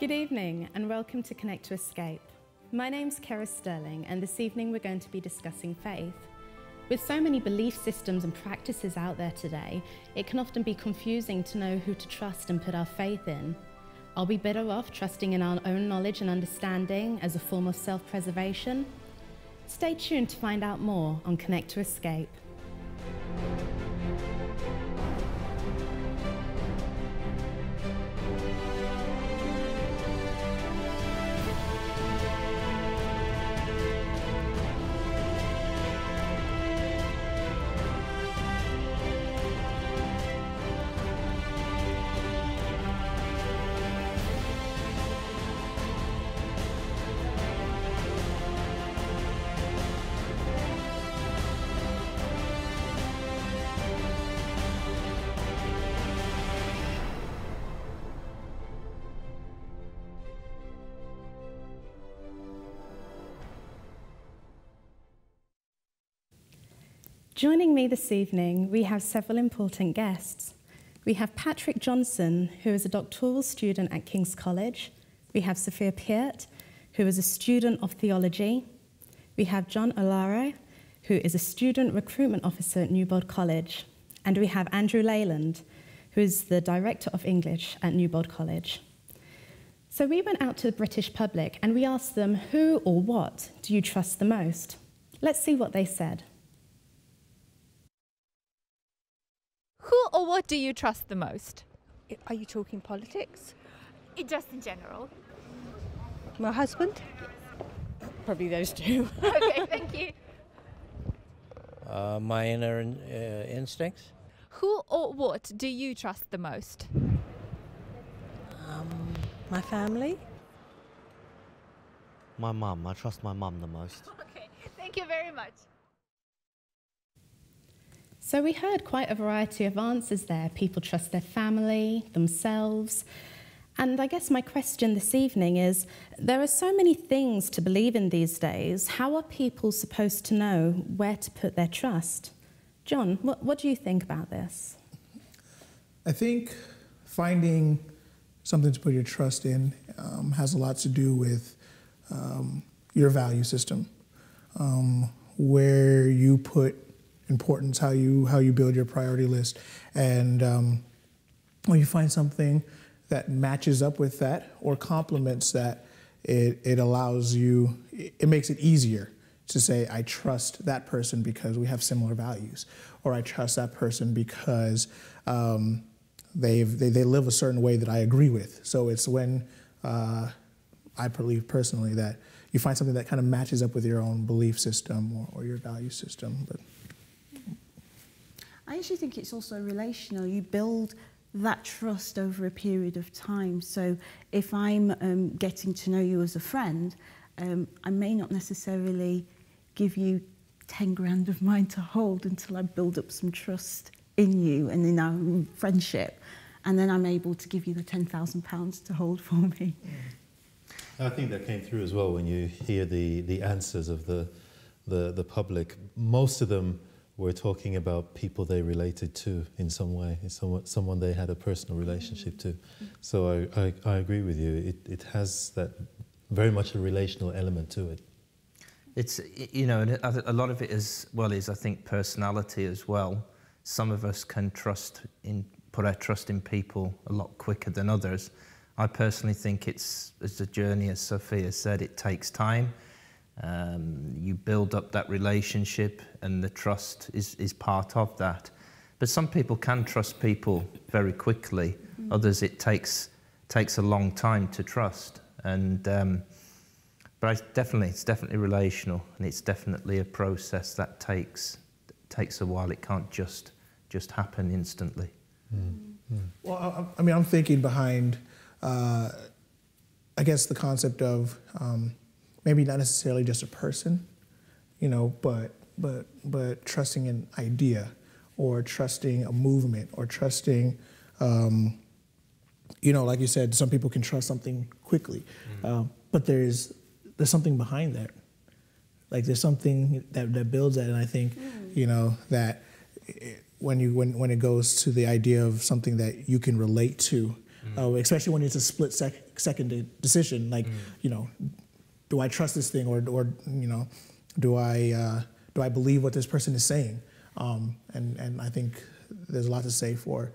Good evening and welcome to Connect to Escape. My name's Kara Sterling and this evening we're going to be discussing faith. With so many belief systems and practices out there today, it can often be confusing to know who to trust and put our faith in. Are we better off trusting in our own knowledge and understanding as a form of self-preservation? Stay tuned to find out more on Connect to Escape. Joining me this evening, we have several important guests. We have Patrick Johnson, who is a doctoral student at King's College. We have Sophia Peart, who is a student of theology. We have John Olaro, who is a student recruitment officer at Newbold College. And we have Andrew Leyland, who is the director of English at Newbold College. So we went out to the British public and we asked them, who or what do you trust the most? Let's see what they said. Who or what do you trust the most? Are you talking politics? Just in general. My husband? Probably those two. Okay, thank you. My inner instincts. Who or what do you trust the most? My family? My mum. I trust my mum the most. Okay, thank you very much. So we heard quite a variety of answers there. People trust their family, themselves. And I guess my question this evening is, there are so many things to believe in these days. How are people supposed to know where to put their trust? John, what do you think about this? I think finding something to put your trust in has a lot to do with your value system, where you put importance, how you build your priority list, and when you find something that matches up with that or complements that, it allows you, it makes it easier to say, I trust that person because we have similar values, or I trust that person because they live a certain way that I agree with. So it's when I believe personally that you find something that kind of matches up with your own belief system or your value system. But I actually think it's also relational. You build that trust over a period of time. So if I'm getting to know you as a friend, I may not necessarily give you 10 grand of mine to hold until I build up some trust in you and in our friendship. And then I'm able to give you the £10,000 to hold for me. I think that came through as well when you hear the answers of the public. Most of them were talking about people they related to in some way, someone they had a personal relationship to. So I agree with you. It has that very much a relational element to it. It's, you know, and a lot of it is I think personality as well. Some of us can put our trust in people a lot quicker than others. I personally think it's a journey, as Sophia said, it takes time. You build up that relationship and the trust is part of that. But some people can trust people very quickly. Others it takes a long time to trust. And but it's definitely relational, and it's definitely a process that takes a while. It can't just happen instantly. Well, I mean, I'm thinking behind, I guess, the concept of maybe not necessarily just a person, you know, but trusting an idea, or trusting a movement, or trusting, you know, like you said, some people can trust something quickly, but there's something behind that. Like there's something that builds that, and I think, you know, that when it goes to the idea of something that you can relate to, especially when it's a split-second decision. Like, you know, do I trust this thing, or you know, do I believe what this person is saying? And I think there's a lot to say for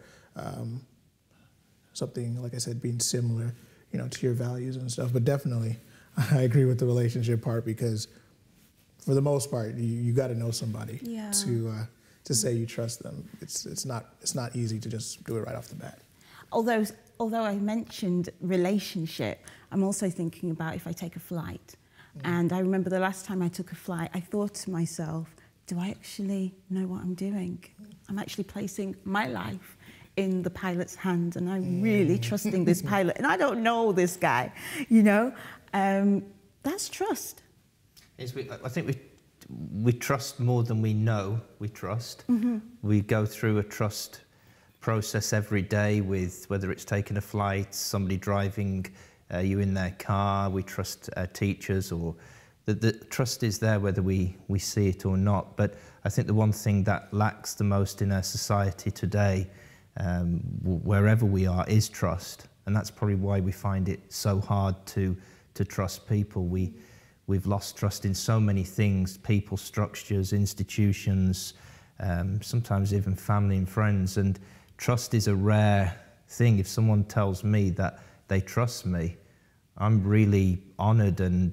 something, like I said, being similar, you know, to your values and stuff. But definitely, I agree with the relationship part, because for the most part, you got to know somebody to say you trust them. It's not easy to just do it right off the bat. Although I mentioned relationship, I'm also thinking about if I take a flight. And I remember the last time I took a flight, I thought to myself, do I actually know what I'm doing? I'm actually placing my life in the pilot's hand, and I'm really trusting this pilot, and I don't know this guy, you know? That's trust. I think we trust more than we know we trust. We go through a trust process every day, with whether it's taking a flight, somebody driving you in their car. We trust teachers, or the trust is there whether we see it or not. But I think the one thing that lacks the most in our society today, wherever we are, is trust. And that's probably why we find it so hard to trust people. We've lost trust in so many things: people, structures, institutions, sometimes even family and friends. And trust is a rare thing. If someone tells me that they trust me, I'm really honoured, and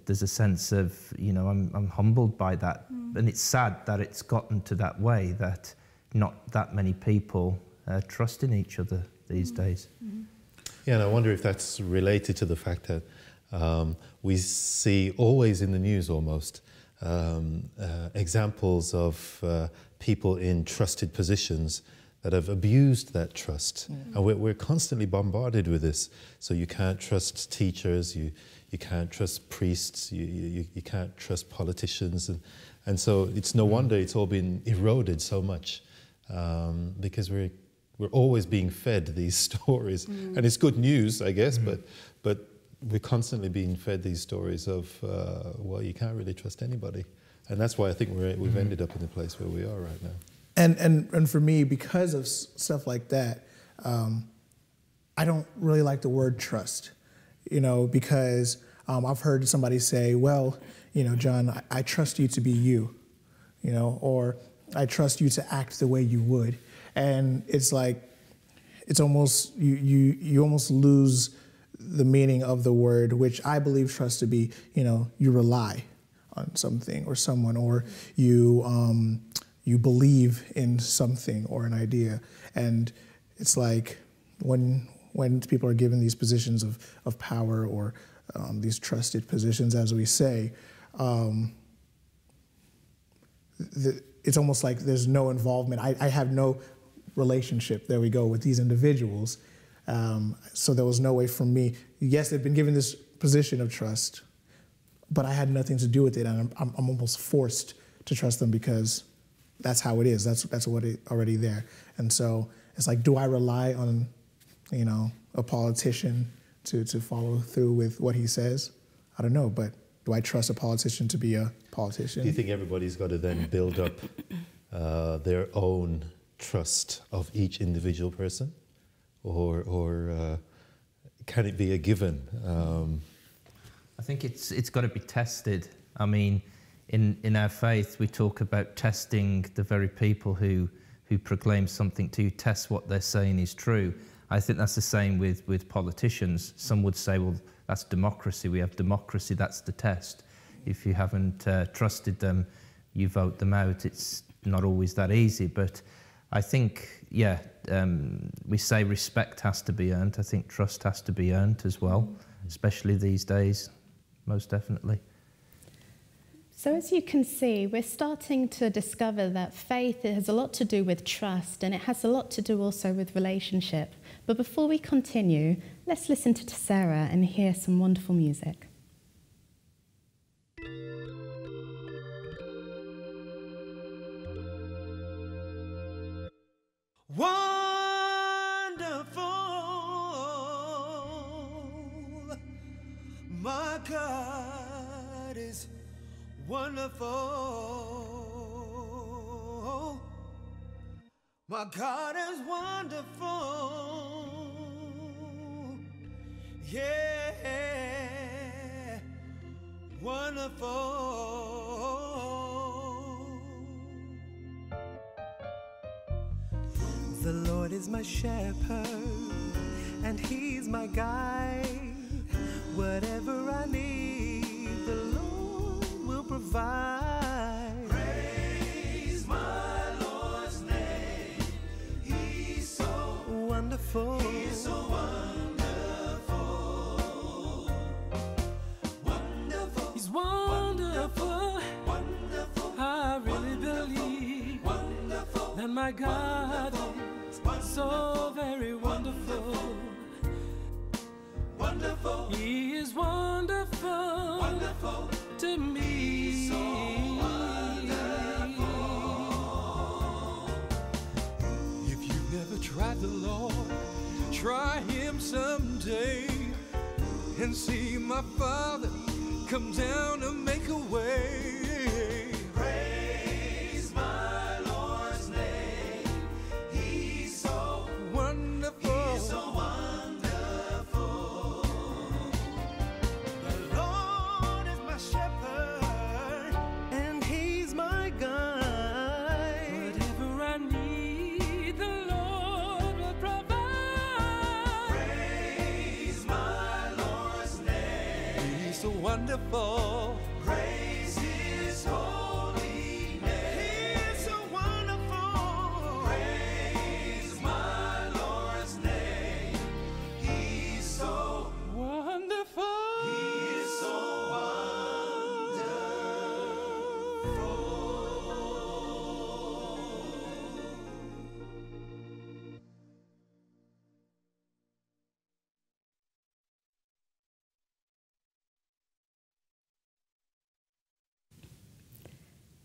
there's a sense of, you know, I'm humbled by that. And it's sad that it's gotten to that way, that not that many people trust in each other these days. Yeah, and I wonder if that's related to the fact that we see always in the news almost examples of people in trusted positions that have abused that trust. And we're constantly bombarded with this. So you can't trust teachers, you can't trust priests, you can't trust politicians. And so it's no wonder it's all been eroded so much, because we're always being fed these stories. And it's good news, I guess, but we're constantly being fed these stories of, well, you can't really trust anybody. And that's why I think we've ended up in the place where we are right now. And for me, because of stuff like that, I don't really like the word trust, you know, because I've heard somebody say, well, you know, John, I trust you to be you, you know, or I trust you to act the way you would. And it's like, it's almost, you almost lose the meaning of the word, which I believe trust to be, you know, you rely on something or someone, or you believe in something or an idea. And it's like when people are given these positions of power, or these trusted positions, as we say, it's almost like there's no involvement. I have no relationship, there we go, with these individuals. So there was no way for me. Yes, they've been given this position of trust, but I had nothing to do with it, and I'm almost forced to trust them because that's how it is. That's what it already there. And so it's like, do I rely on, you know, a politician to follow through with what he says? I don't know, but do I trust a politician to be a politician? Do you think everybody's got to then build up their own trust of each individual person, or can it be a given? I think it's got to be tested. I mean, in our faith, we talk about testing the very people who proclaim something, to test what they're saying is true. I think that's the same with politicians. Some would say, well, that's democracy. We have democracy. That's the test. If you haven't trusted them, you vote them out. It's not always that easy. But I think, yeah, we say respect has to be earned. I think trust has to be earned as well, especially these days, most definitely. So as you can see, we're starting to discover that faith has a lot to do with trust, and it has a lot to do also with relationship. But before we continue, let's listen to Sarah and hear some wonderful music. Wonderful, my God is wonderful. My God is wonderful. is my shepherd, and he's my guide. Whatever I need, the Lord will provide. Praise my Lord's name. He's so wonderful. He's so wonderful. Wonderful. He's wonderful. Wonderful. I really believe that my God is so very wonderful. Wonderful. He is wonderful. Wonderful to me. He's so wonderful. If you've never tried the Lord, try him someday and see my Father come down and make a way. Praise my Lord's name. He's so wonderful. He's so wonderful. The Lord is my shepherd, and he's my guide. Whatever I need, the Lord will provide. Praise my Lord's name. He's so wonderful. Praise his holy name. He's so wonderful. Praise my Lord's name. He's so wonderful. He is so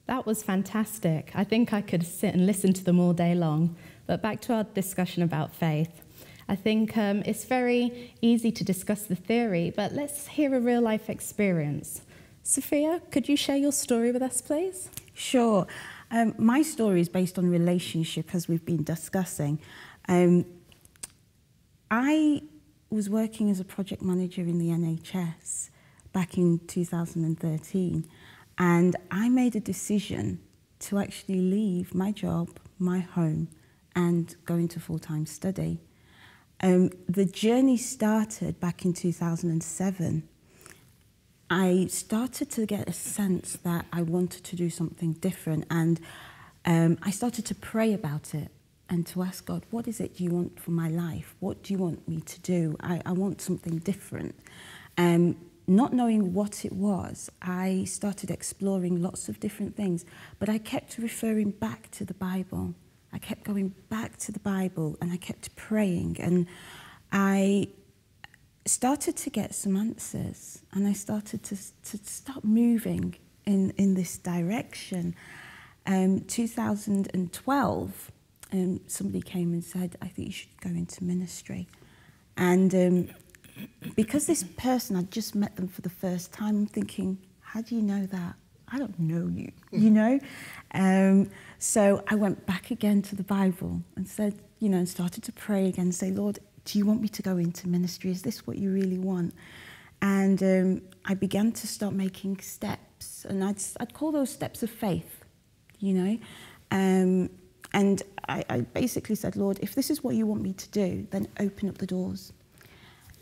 That was fantastic. I think I could sit and listen to them all day long. But back to our discussion about faith. I think it's very easy to discuss the theory, but let's hear a real-life experience. Sophia, could you share your story with us, please? Sure. My story is based on relationship, as we've been discussing. I was working as a project manager in the NHS back in 2013, and I made a decision to actually leave my job, my home, and go into full-time study. The journey started back in 2007. I started to get a sense that I wanted to do something different, and I started to pray about it and to ask God, what is it you want for my life? What do you want me to do? I want something different. Not knowing what it was, I started exploring lots of different things, but I kept referring back to the Bible. I kept going back to the Bible, and I kept praying, and I started to get some answers, and I started to start moving in this direction. 2012, somebody came and said, I think you should go into ministry. And because this person, I'd just met them for the first time, I'm thinking, how do you know that? I don't know you, you know? So I went back again to the Bible and said, you know, and started to pray again and say, Lord, do you want me to go into ministry? Is this what you really want? And I began to start making steps, and I'd call those steps of faith, you know? And I basically said, Lord, if this is what you want me to do, then open up the doors.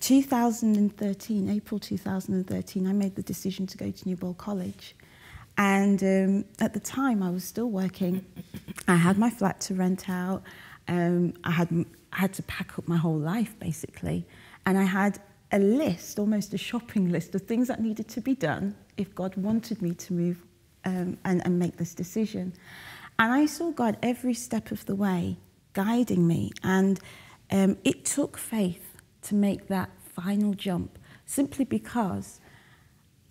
2013, April 2013, I made the decision to go to New Bold College. And at the time, I was still working. I had my flat to rent out. I had to pack up my whole life, basically. And I had a list, almost a shopping list, of things that needed to be done if God wanted me to move and make this decision. And I saw God every step of the way guiding me. And it took faith to make that final jump, simply because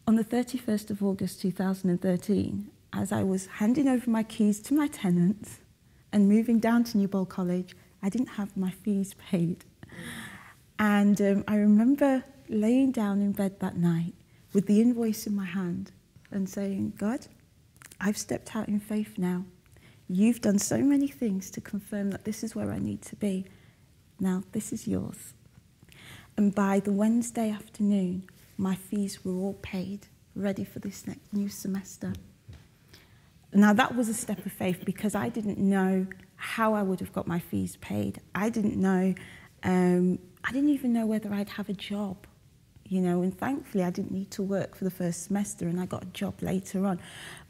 on the 31st of August 2013, as I was handing over my keys to my tenants and moving down to New Bold College, I didn't have my fees paid. And I remember laying down in bed that night with the invoice in my hand and saying, God, I've stepped out in faith now. You've done so many things to confirm that this is where I need to be. Now, this is yours. And by the Wednesday afternoon, my fees were all paid, ready for this next new semester. Now, that was a step of faith because I didn't know how I would have got my fees paid. I didn't know, I didn't even know whether I'd have a job, you know, and thankfully I didn't need to work for the first semester and I got a job later on.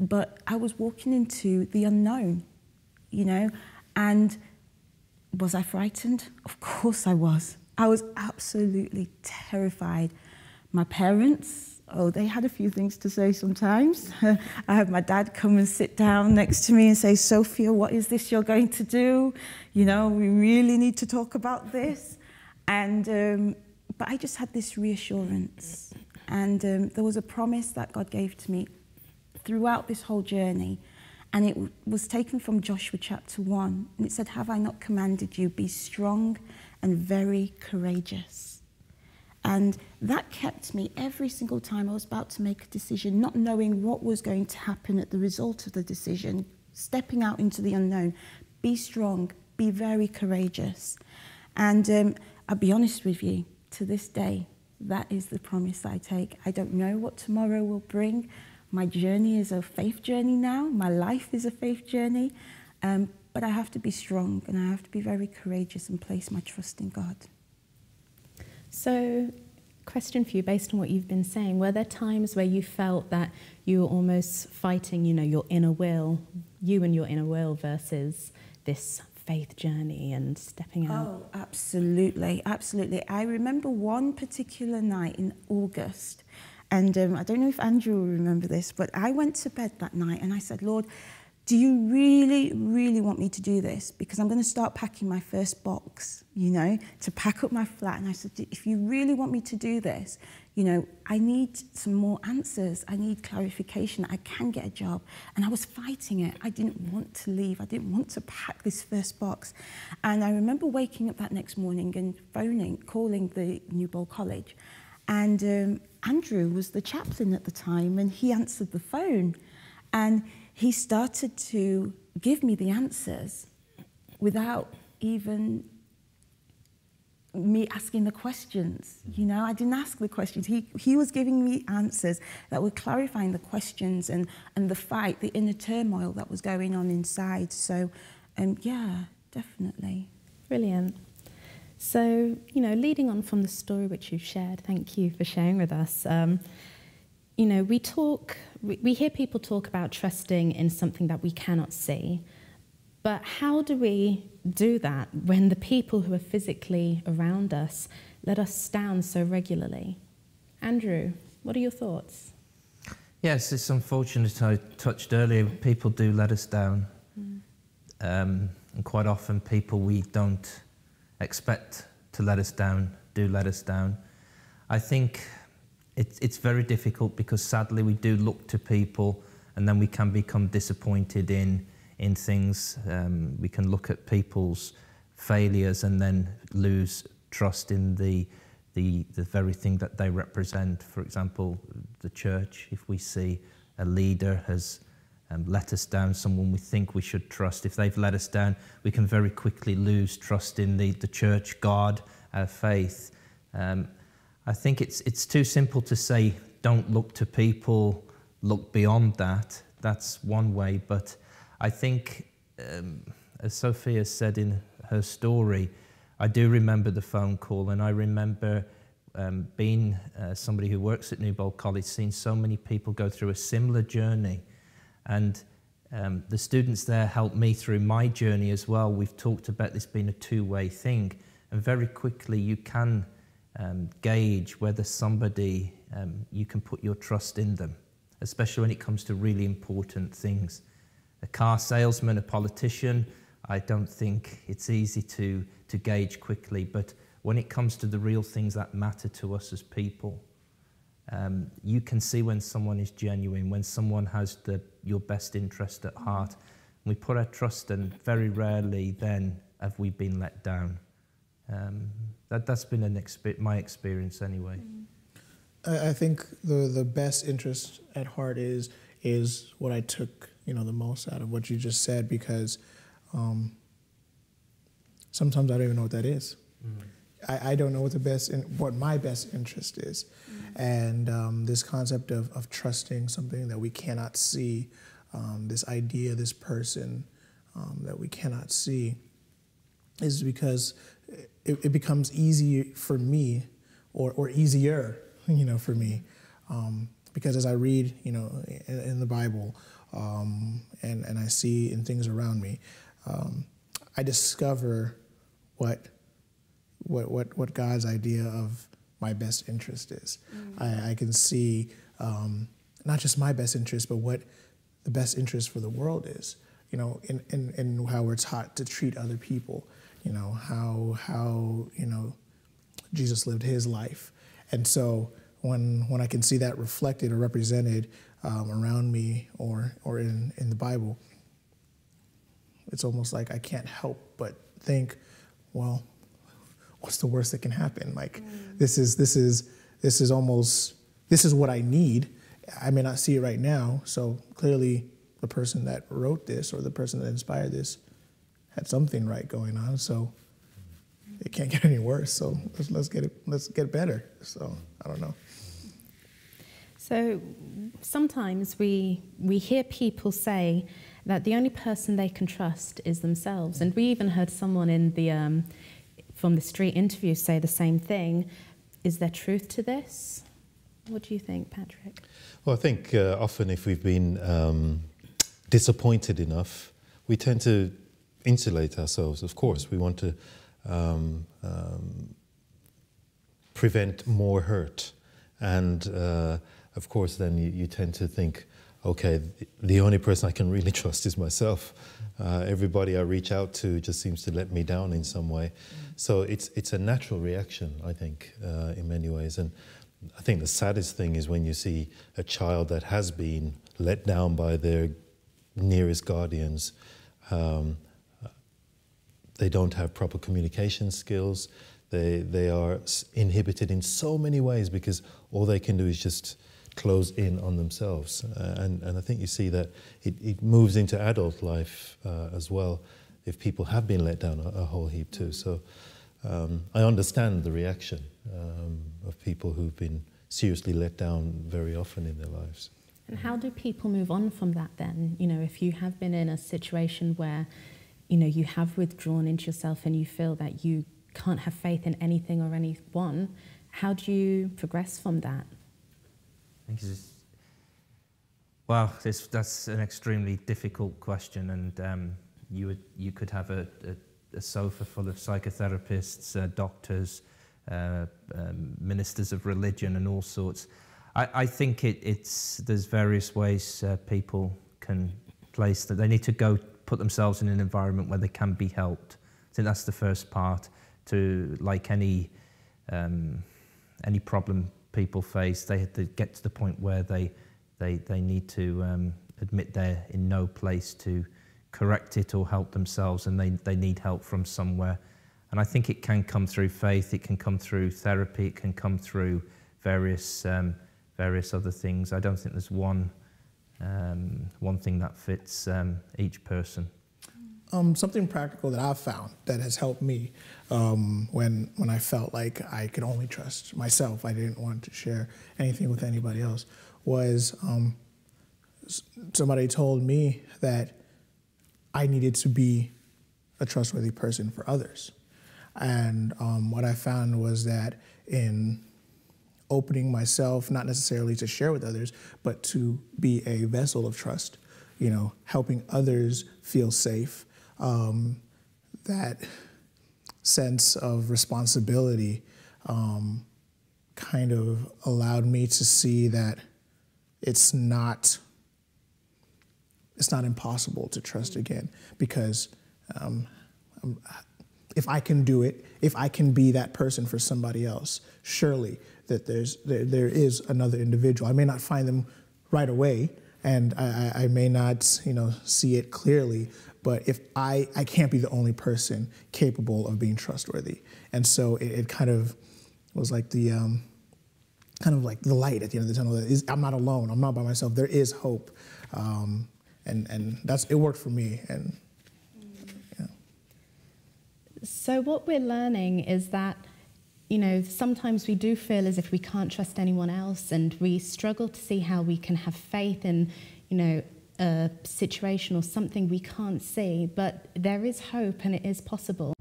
But I was walking into the unknown, you know, and was I frightened? Of course I was. I was absolutely terrified. My parents, oh, they had a few things to say sometimes. I had my dad come and sit down next to me and say, Sophia, what is this you're going to do? You know, we really need to talk about this. And, but I just had this reassurance. And there was a promise that God gave to me throughout this whole journey. And it was taken from Joshua chapter 1. And it said, have I not commanded you, be strong and very courageous? And that kept me every single time I was about to make a decision, not knowing what was going to happen at the result of the decision, stepping out into the unknown. Be strong, be very courageous. And I'll be honest with you, to this day, that is the promise I take. I don't know what tomorrow will bring. My journey is a faith journey now. My life is a faith journey. But I have to be strong and I have to be very courageous and place my trust in God. So, question for you, based on what you've been saying, were there times where you felt that you were almost fighting, you know, your inner will, you and your inner will versus this faith journey and stepping out? Oh, absolutely, absolutely. I remember one particular night in August, and I don't know if Andrew will remember this, but I went to bed that night and I said, Lord, do you really, really want me to do this? Because I'm going to start packing my first box, you know, to pack up my flat. And I said, if you really want me to do this, you know, I need some more answers. I need clarification. I can get a job. And I was fighting it. I didn't want to leave. I didn't want to pack this first box. And I remember waking up that next morning and calling the New Bowl College. And Andrew was the chaplain at the time, and he answered the phone. And he started to give me the answers without even me asking the questions. You know, I didn't ask the questions. He was giving me answers that were clarifying the questions and the fight, the inner turmoil that was going on inside. So, yeah, definitely. Brilliant. So, you know, leading on from the story which you've shared, thank you for sharing with us. You know, we hear people talk about trusting in something that we cannot see, but how do we do that when the people who are physically around us let us down so regularly? Andrew, what are your thoughts? Yes, it's unfortunate. I touched earlier, people do let us down. And quite often people we don't expect to let us down do let us down. I think it's very difficult because sadly we do look to people and then we can become disappointed in things. We can look at people's failures and then lose trust in the very thing that they represent. For example, the church, if we see a leader has let us down, someone we think we should trust, if they've let us down, we can very quickly lose trust in the church, God, our faith. I think it's too simple to say, don't look to people, look beyond that. That's one way. But I think, as Sophia said in her story, I do remember the phone call, and I remember being somebody who works at New Bowl College, seeing so many people go through a similar journey. And the students there helped me through my journey as well. We've talked about this being a two-way thing. And very quickly you can gauge whether somebody, you can put your trust in them, especially when it comes to really important things. A car salesman, a politician, I don't think it's easy to gauge quickly, but when it comes to the real things that matter to us as people, you can see when someone is genuine, when someone has your best interest at heart. And we put our trust in, very rarely then have we been let down. That's been my experience anyway. I think the best interest at heart is what I took, the most out of what you just said, because sometimes I don't even know what that is. I don't know what my best interest is. And this concept of trusting something that we cannot see, this idea, this person, that we cannot see is because it becomes easy for me, or easier, for me, because as I read, in the Bible, and I see in things around me, I discover what God's idea of my best interest is. I can see not just my best interest, but what the best interest for the world is. In how we're taught to treat other people. How Jesus lived his life, and so when I can see that reflected or represented around me or in the Bible, it's almost like I can't help but think, well, what's the worst that can happen? Like this is what I need. I may not see it right now, so clearly the person that wrote this or the person that inspired this had something right going on. So it can't get any worse. So let's get better. So I don't know. So sometimes we hear people say that the only person they can trust is themselves, and we even heard someone in the from the street interview say the same thing. Is there truth to this? What do you think, Patrick? Well, I think often if we've been disappointed enough, we tend to insulate ourselves. Of course, we want to prevent more hurt, and of course, then you tend to think, okay, the only person I can really trust is myself. Everybody I reach out to just seems to let me down in some way. So it's a natural reaction, I think, in many ways. And I think the saddest thing is when you see a child that has been let down by their nearest guardians. They don't have proper communication skills. They are inhibited in so many ways because all they can do is just close in on themselves. And I think you see that it moves into adult life as well if people have been let down a whole heap too. So I understand the reaction of people who've been seriously let down very often in their lives. And how do people move on from that then? If you have been in a situation where, you have withdrawn into yourself and you feel that you can't have faith in anything or anyone, how do you progress from that? Well, that's an extremely difficult question, and you could have a sofa full of psychotherapists, doctors, ministers of religion, and all sorts. I think there's various ways people can place that. They need to go put themselves in an environment where they can be helped. I think that's the first part. Like any problem people face, they have to get to the point where they need to admit they're in no place to correct it or help themselves, and they need help from somewhere. And I think it can come through faith, it can come through therapy, it can come through various other things. I don't think there's one thing that fits each person. Something practical that I've found that has helped me when I felt like I could only trust myself, I didn't want to share anything with anybody else, was somebody told me that I needed to be a trustworthy person for others. And what I found was that in opening myself, not necessarily to share with others, but to be a vessel of trust, helping others feel safe, that sense of responsibility kind of allowed me to see that it's not impossible to trust again, because if I can do it, if I can be that person for somebody else, surely that there is another individual. I may not find them right away, and I may not see it clearly, but if I can't be the only person capable of being trustworthy. And so it kind of was like the like the light at the end of the tunnel. I'm not alone. I'm not by myself. There is hope, and it worked for me. And yeah. So what we're learning is that sometimes we do feel as if we can't trust anyone else, and we struggle to see how we can have faith in a situation or something we can't see, but there is hope and it is possible.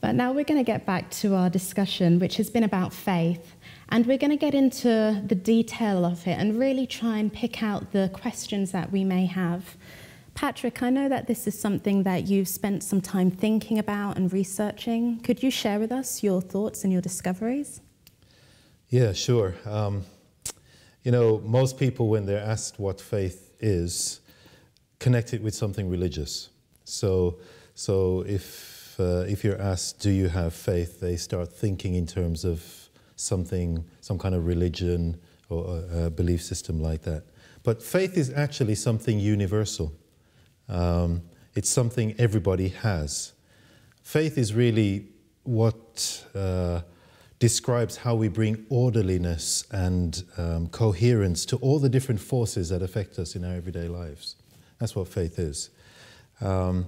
But now we're going to get back to our discussion, which has been about faith, and we're going to get into the detail of it and really try and pick out the questions that we may have. Patrick, I know that this is something that you've spent some time thinking about and researching. Could you share with us your thoughts and your discoveries? Yeah, sure. You know, most people, when they're asked what faith is, connect it with something religious. So if you're asked, do you have faith, they start thinking in terms of something, some kind of religion or a belief system like that. But faith is actually something universal. It's something everybody has. Faith is really what describes how we bring orderliness and coherence to all the different forces that affect us in our everyday lives. That's what faith is. And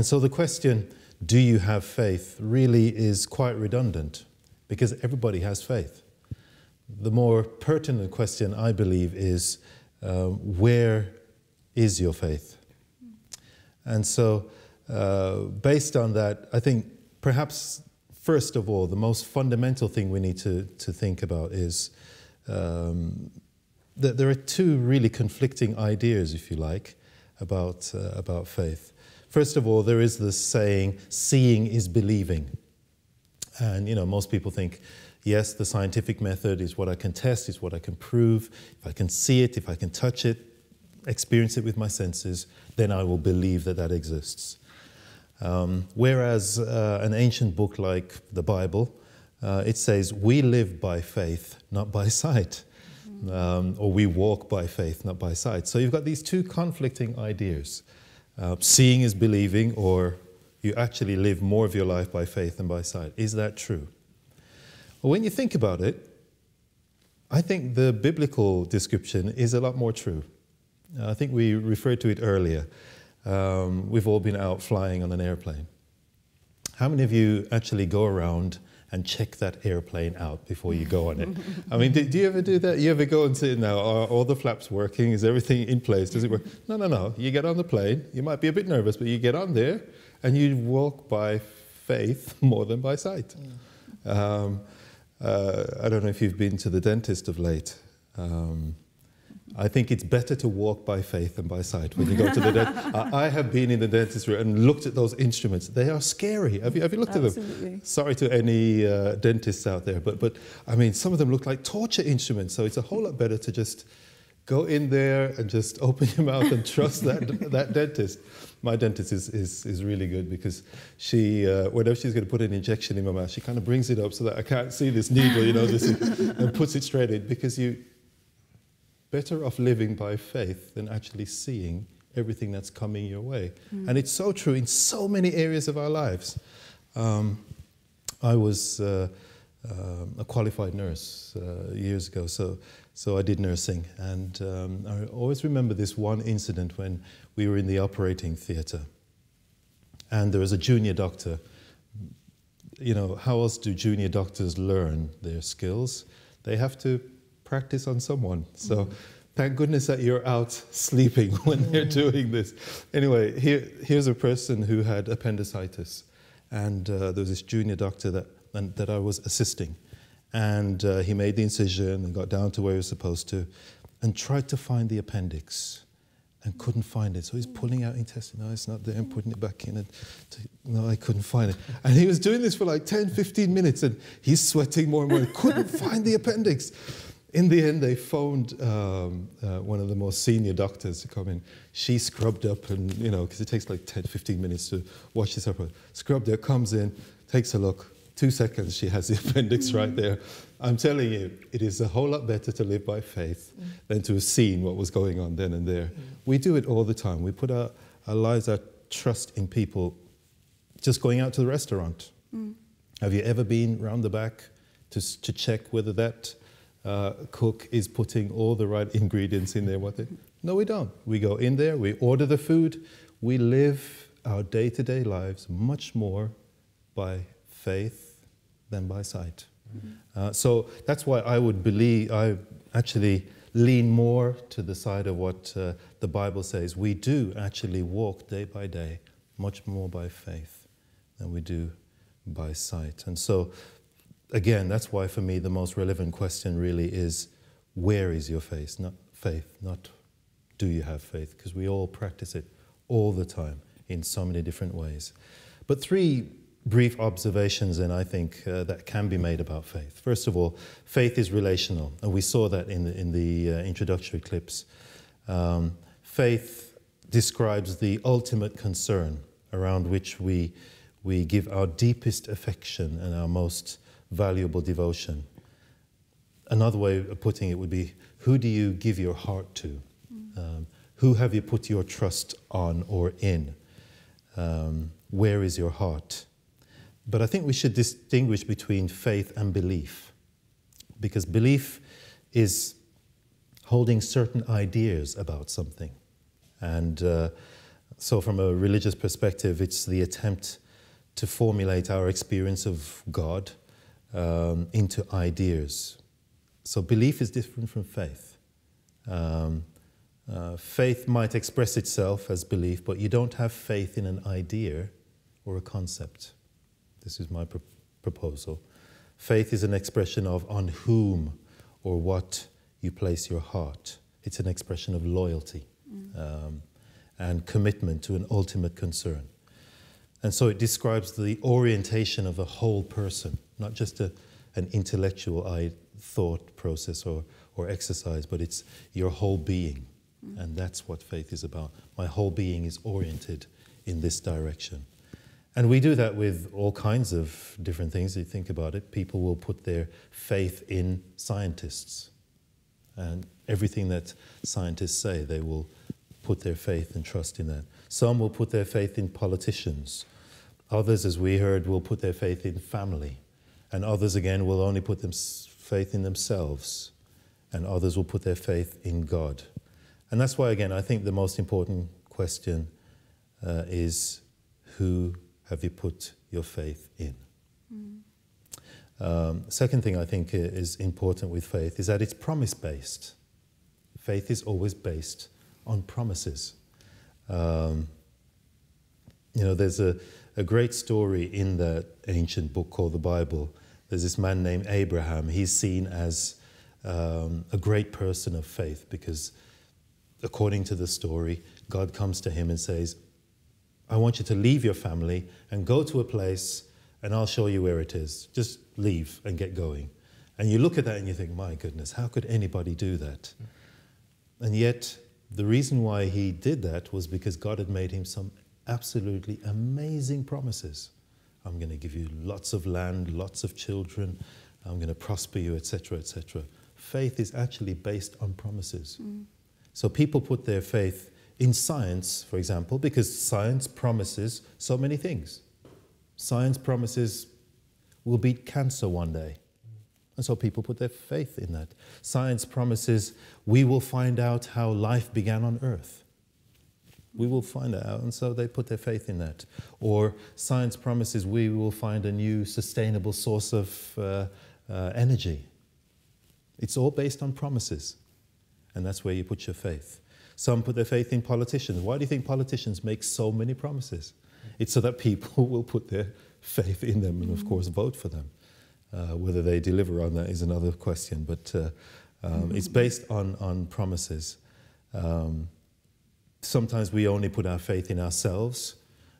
so the question, do you have faith, really is quite redundant, because everybody has faith. The more pertinent question, I believe, is where is your faith? And so based on that, I think perhaps first of all, the most fundamental thing we need to think about is that there are two really conflicting ideas, if you like, about faith. First of all, there is this saying, seeing is believing. And, you know, most people think, yes, the scientific method is what I can test, is what I can prove. If I can see it, if I can touch it, experience it with my senses, then I will believe that that exists. Whereas an ancient book like the Bible, it says, we live by faith, not by sight. Or we walk by faith, not by sight. So you've got these two conflicting ideas. Seeing is believing, or you actually live more of your life by faith than by sight. Is that true? Well, when you think about it, I think the biblical description is a lot more true. I think we referred to it earlier. We've all been out flying on an airplane. How many of you actually go around and check that airplane out before you go on it? I mean, do you ever do that? You ever go and say, now, are all the flaps working? Is everything in place? Does it work? No. You get on the plane. You might be a bit nervous, but you get on there and you walk by faith more than by sight. I don't know if you've been to the dentist of late. I think it's better to walk by faith than by sight when you go to the dentist. I have been in the dentist room and looked at those instruments. They are scary. Have you looked at them? Sorry to any dentists out there, but I mean, some of them look like torture instruments. So it's a whole lot better to just go in there and just open your mouth and trust that dentist. My dentist is really good, because she, whenever she's going to put an injection in my mouth, she kind of brings it up so that I can't see this needle, you know, and puts it straight in, because you better off living by faith than actually seeing everything that's coming your way. And it's so true in so many areas of our lives. I was a qualified nurse years ago, so I did nursing. And I always remember this one incident when we were in the operating theatre. And there was a junior doctor. You know, how else do junior doctors learn their skills? They have to practice on someone. So thank goodness that you're out sleeping when they're doing this. Anyway, here's a person who had appendicitis, and there was this junior doctor that I was assisting, and he made the incision and got down to where he was supposed to, and tried to find the appendix and couldn't find it. So he's pulling out intestine. No, it's not there, and putting it back in. And no, I couldn't find it. And he was doing this for like 10, 15 minutes, and he's sweating more and more. He couldn't find the appendix. In the end, they phoned one of the more senior doctors to come in. She scrubbed up, and, you know, because it takes like 10, 15 minutes to wash this up. Scrubbed up, comes in, takes a look. 2 seconds, she has the appendix right there. I'm telling you, it is a whole lot better to live by faith than to have seen what was going on then and there. We do it all the time. We put our lives, our trust in people just going out to the restaurant. Have you ever been round the back to check whether that cook is putting all the right ingredients in there? No, we don't. We go in there, we order the food, we live our day-to-day lives much more by faith than by sight. So that's why I actually lean more to the side of what the Bible says. We do actually walk day by day, much more by faith than we do by sight. And so, again, that's why for me the most relevant question really is, where is your faith? Not do you have faith? Because we all practice it all the time in so many different ways. But three brief observations, and I think that can be made about faith. First of all, faith is relational, and we saw that in the introductory clips. Faith describes the ultimate concern around which we give our deepest affection and our most valuable devotion. Another way of putting it would be, who do you give your heart to? Who have you put your trust on or in? Where is your heart? But I think we should distinguish between faith and belief, because belief is holding certain ideas about something. And so from a religious perspective, it's the attempt to formulate our experience of God into ideas. So belief is different from faith. Faith might express itself as belief, but you don't have faith in an idea or a concept. This is my proposal. Faith is an expression of on whom or what you place your heart. It's an expression of loyalty and commitment to an ultimate concern. And so it describes the orientation of a whole person, not just an intellectual thought process or exercise, but it's your whole being. And that's what faith is about. My whole being is oriented in this direction. And we do that with all kinds of different things. You think about it, people will put their faith in scientists. And everything that scientists say, they will put their faith and trust in that. Some will put their faith in politicians. Others, as we heard, will put their faith in family. And others, again, will only put faith in themselves. And others will put their faith in God. And that's why, again, I think the most important question is, who have you put your faith in? Second thing I think is important with faith is that it's promise-based. Faith is always based on promises. There's a great story in that ancient book called the Bible. There's this man named Abraham. He's seen as a great person of faith because, according to the story, God comes to him and says, I want you to leave your family and go to a place and I'll show you where it is. Just leave and get going. And you look at that and you think, my goodness, how could anybody do that? And yet, the reason why he did that was because God had made him some absolutely amazing promises. I'm going to give you lots of land, lots of children, I'm going to prosper you, etc., etc. Faith is actually based on promises. So people put their faith in science, for example, because science promises so many things. Science promises we'll beat cancer one day. And so people put their faith in that. Science promises we will find out how life began on Earth. We will find out, and so they put their faith in that. Or science promises we will find a new sustainable source of energy. It's all based on promises, and that's where you put your faith. Some put their faith in politicians. Why do you think politicians make so many promises? It's so that people will put their faith in them and, of course, vote for them. Whether they deliver on that is another question, but it's based on promises. Sometimes we only put our faith in ourselves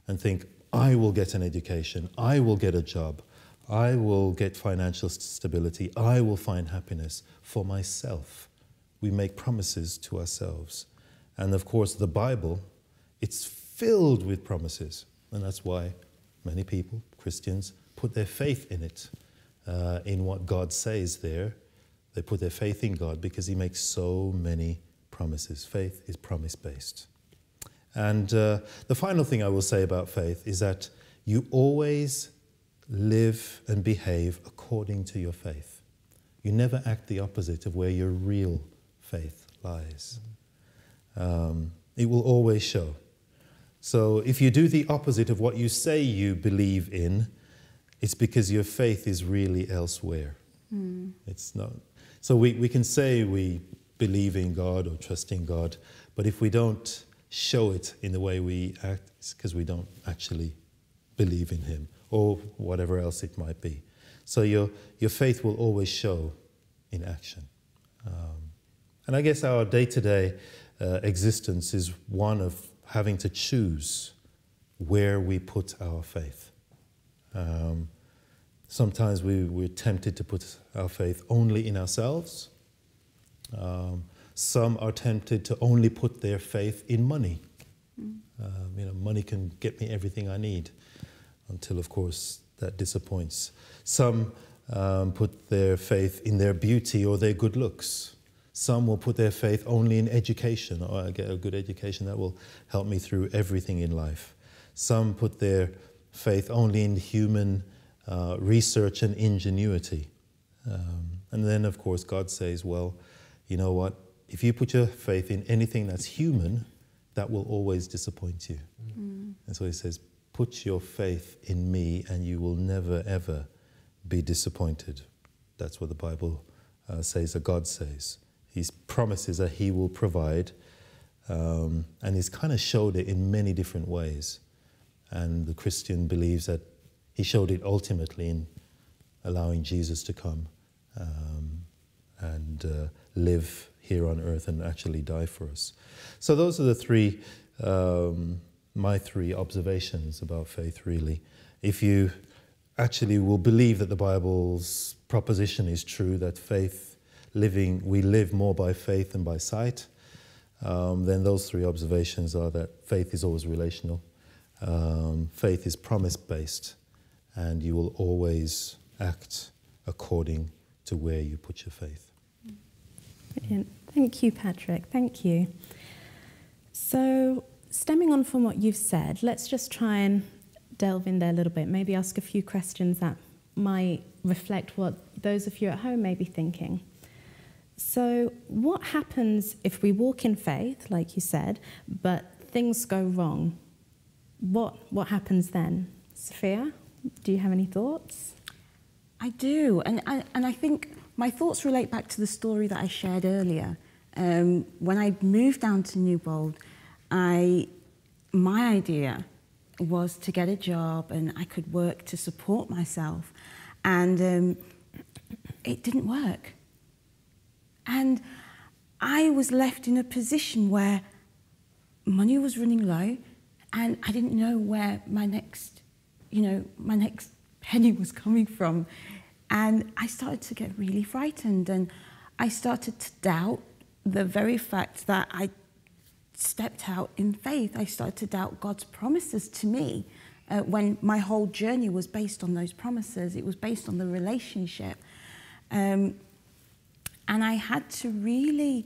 and think, I will get an education, I will get a job, I will get financial stability, I will find happiness for myself. We make promises to ourselves. And of course, the Bible, it's filled with promises. And that's why many people, Christians, put their faith in it, in what God says there. They put their faith in God because he makes so many promises. Faith is promise-based. And the final thing I will say about faith is that you always live and behave according to your faith. You never act the opposite of where your real faith lies. It will always show. So if you do the opposite of what you say you believe in, it's because your faith is really elsewhere. It's not. So we can say we believe in God or trust in God, but if we don't show it in the way we act, it's because we don't actually believe in him or whatever else it might be. So your faith will always show in action. And I guess our day-to-day existence is one of having to choose where we put our faith. Sometimes we're tempted to put our faith only in ourselves. Some are tempted to only put their faith in money. Money can get me everything I need, until, of course, that disappoints. Some put their faith in their beauty or their good looks. Some will put their faith only in education. I get a good education, that will help me through everything in life. Some put their faith only in human research and ingenuity. And then, of course, God says, well, you know what? If you put your faith in anything that's human, that will always disappoint you. And so he says, put your faith in me and you will never, ever be disappointed. That's what the Bible says, or God says. He promises that he will provide, and he's kind of showed it in many different ways. And the Christian believes that he showed it ultimately in allowing Jesus to come and live here on earth and actually die for us. So those are the three, my three observations about faith, really. If you actually will believe that the Bible's proposition is true, that we live more by faith than by sight, then those three observations are that faith is always relational, faith is promise-based, and you will always act according to where you put your faith. Brilliant. Thank you, Patrick. Thank you. So, stemming on from what you've said, let's just try and delve in there a little bit, maybe ask a few questions that might reflect what those of you at home may be thinking. So, what happens if we walk in faith, like you said, but things go wrong? What happens then? Sophia, do you have any thoughts? I do, and I think my thoughts relate back to the story that I shared earlier. When I moved down to Newbold, my idea was to get a job and I could work to support myself, and it didn't work. And I was left in a position where money was running low, and I didn't know where my next penny was coming from. And I started to get really frightened, and I started to doubt the very fact that I stepped out in faith. I started to doubt God's promises to me when my whole journey was based on those promises. It was based on the relationship. And I had to really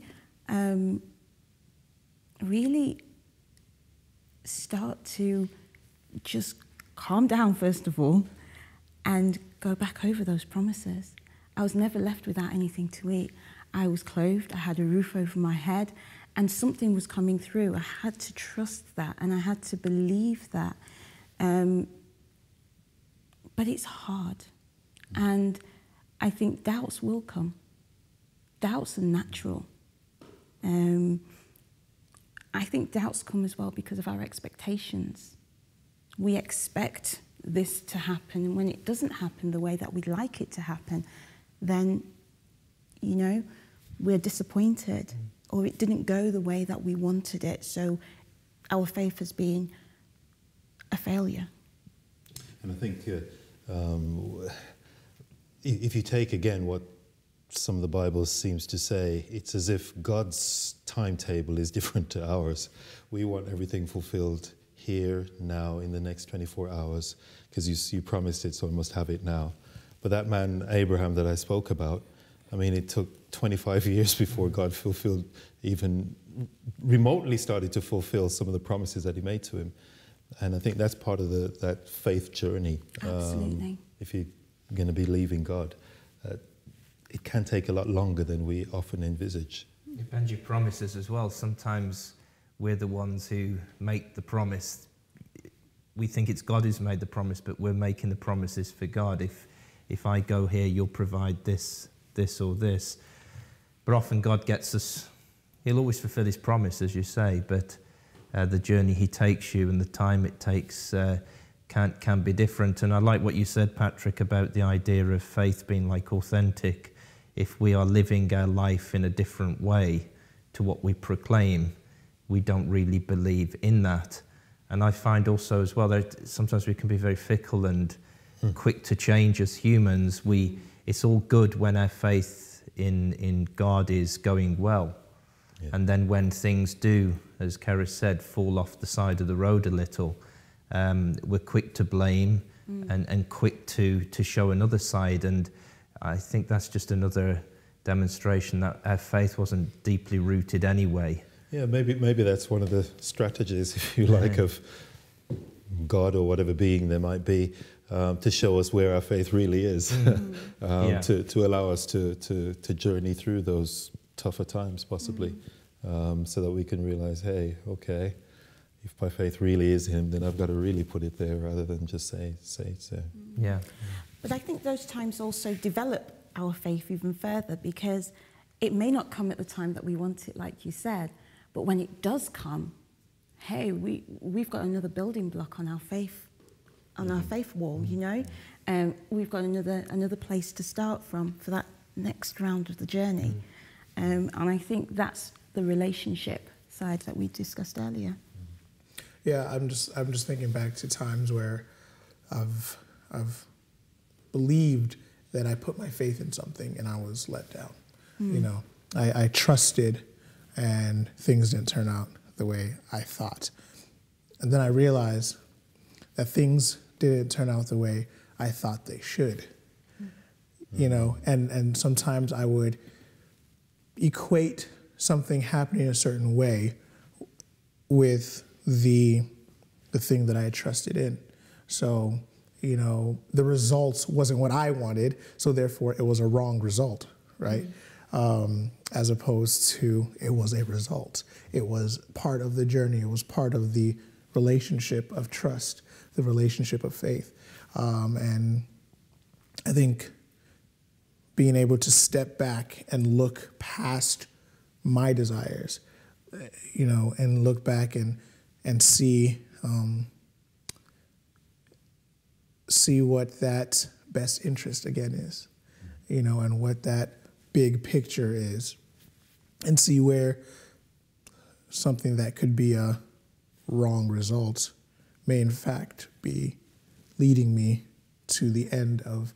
start to just calm down, first of all, and go back over those promises. I was never left without anything to eat. I was clothed, I had a roof over my head, and something was coming through. I had to trust that, and I had to believe that. But it's hard. And I think doubts will come. Doubts are natural. I think doubts come as well because of our expectations. We expect this to happen, and when it doesn't happen the way that we'd like it to happen, then, we're disappointed, or it didn't go the way that we wanted it, so our faith has been a failure. And I think if you take again what some of the Bible seems to say, it's as if God's timetable is different to ours. We want everything fulfilled here, now, in the next 24 hours, because you promised it, so I must have it now. But that man, Abraham, that I spoke about, it took 25 years before God fulfilled, even remotely started to fulfill some of the promises that he made to him. And I think that's part of that faith journey. Absolutely. If you're going to believe in God, it can take a lot longer than we often envisage. Depends your promises as well. Sometimes we're the ones who make the promise. we think it's God who's made the promise, but we're making the promises for God. If I go here, you'll provide this, this or this. But often God gets us, he'll always fulfill his promise, as you say, but the journey he takes you and the time it takes can be different. And I like what you said, Patrick, about the idea of faith being like authentic. If we are living our life in a different way to what we proclaim, we don't really believe in that. And I find also as well that sometimes we can be very fickle and quick to change as humans. It's all good when our faith in God is going well. Yeah. And then when things do, as Keris said, fall off the side of the road a little, we're quick to blame and quick to show another side. And I think that's just another demonstration that our faith wasn't deeply rooted anyway. Yeah, maybe that's one of the strategies, if you like, of God or whatever being there might be, to show us where our faith really is, to allow us to journey through those tougher times, possibly, so that we can realize, hey, okay, if my faith really is him, then I've got to really put it there rather than just say so. Yeah. But I think those times also develop our faith even further, because it may not come at the time that we want it, like you said, but when it does come, hey, we've got another building block on our faith, our faith wall, you know, and we've got another place to start from for that next round of the journey, and I think that's the relationship side that we discussed earlier. Yeah, I'm just thinking back to times where I've believed that I put my faith in something and I was let down. You know, I trusted and things didn't turn out the way I thought. And then I realized that things didn't turn out the way I thought they should. You know, and sometimes I would equate something happening a certain way with the thing that I had trusted in. So, you know, the results wasn't what I wanted, so therefore it was a wrong result, right? As opposed to it was a result. It was part of the journey. It was part of the relationship of trust, the relationship of faith. And I think being able to step back and look past my desires, you know, and look back and see what that best interest again is, you know, and what that big picture is, and see where something that could be a wrong result may in fact be leading me to the end of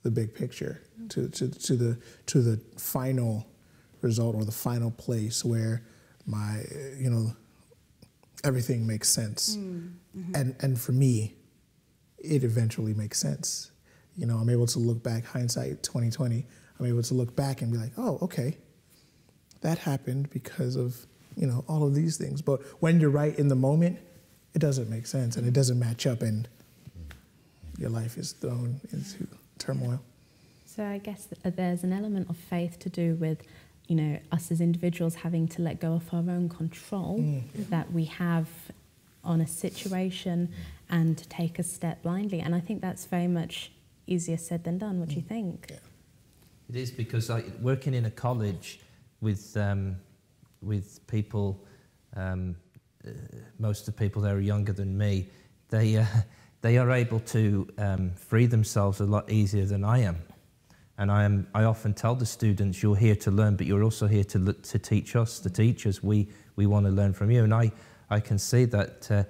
the big picture, to the final result or the final place where my, you know, everything makes sense. And for me, it eventually makes sense. You know, I'm able to look back, hindsight 2020, I'm able to look back and be like, oh, okay, that happened because of, you know, all of these things. But when you're right in the moment, it doesn't make sense and it doesn't match up, and your life is thrown into turmoil. So I guess there's an element of faith to do with, you know, us as individuals having to let go of our own control that we have on a situation and take a step blindly. And I think that's very much easier said than done. What do you think? Yeah. It is, because working in a college with people, most of the people there are younger than me, they are able to free themselves a lot easier than I am. And I often tell the students, you're here to learn, but you're also here to teach us, the teachers. We want to learn from you. And I can see that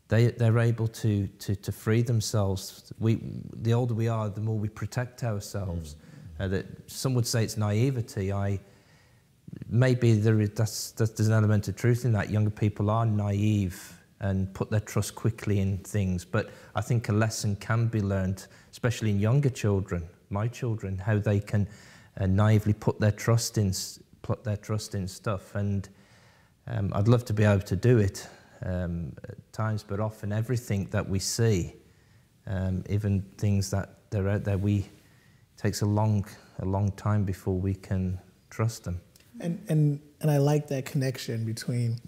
they're able to free themselves. The older we are, the more we protect ourselves. That some would say it's naivety. Maybe there's an element of truth in that. Younger people are naive and put their trust quickly in things. But I think a lesson can be learned, especially in younger children, my children, how they can naively put their trust in stuff. And I'd love to be able to do it at times, but often everything that we see, even things that they're out there, takes a long time before we can trust them. And I like that connection between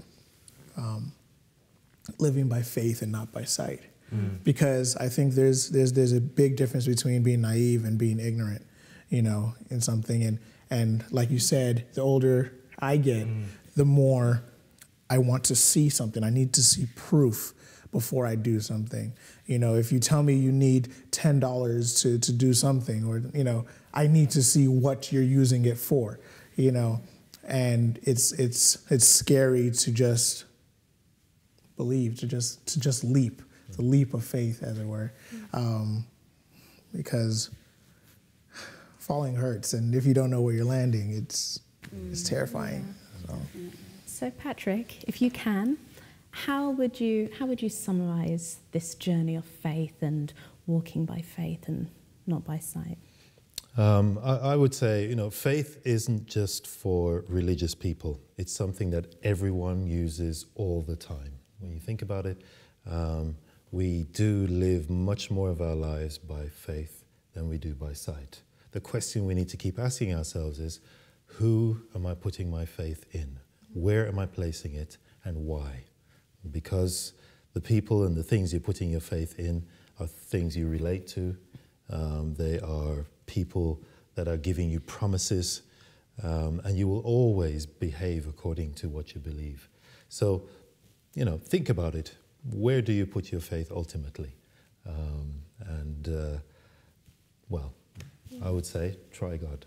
living by faith and not by sight. because I think there's a big difference between being naive and being ignorant, you know, in something. And like you said, the older I get, the more I want to see something. I need to see proof before I do something. You know, if you tell me you need $10 to do something, or, you know, I need to see what you're using it for, you know. And it's scary to just believe, to just leap, the leap of faith, as it were, because falling hurts, and if you don't know where you're landing, it's terrifying. So Patrick, if you can, how would you summarize this journey of faith and walking by faith and not by sight? I would say, you know, faith isn't just for religious people. It's something that everyone uses all the time. When you think about it, we do live much more of our lives by faith than we do by sight. The question we need to keep asking ourselves is, who am I putting my faith in? Where am I placing it, and why? Because the people and the things you're putting your faith in are things you relate to. They are people that are giving you promises, and you will always behave according to what you believe. So, you know, think about it. Where do you put your faith ultimately? Well, I would say try God.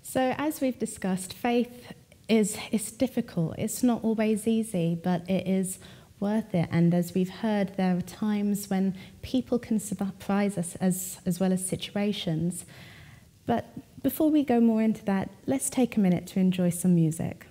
So as we've discussed, faith is difficult. It's not always easy, but it is worth it. And as we've heard, there are times when people can surprise us as well as situations. But before we go more into that, let's take a minute to enjoy some music.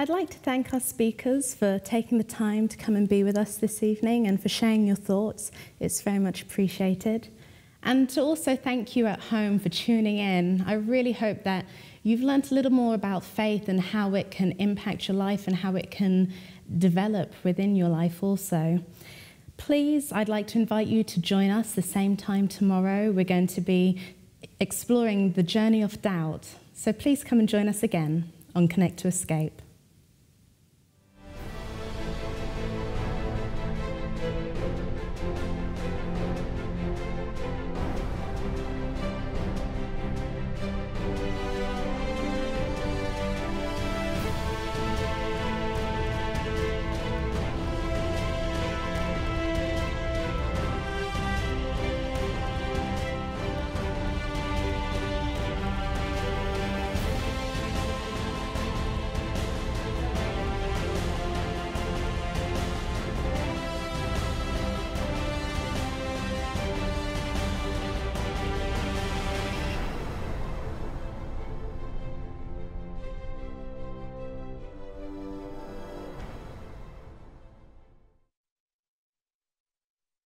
I'd like to thank our speakers for taking the time to come and be with us this evening and for sharing your thoughts. It's very much appreciated. And to also thank you at home for tuning in. I really hope that you've learnt a little more about faith and how it can impact your life and how it can develop within your life also. Please, I'd like to invite you to join us the same time tomorrow. We're going to be exploring the journey of doubt. So please come and join us again on Connect to Escape.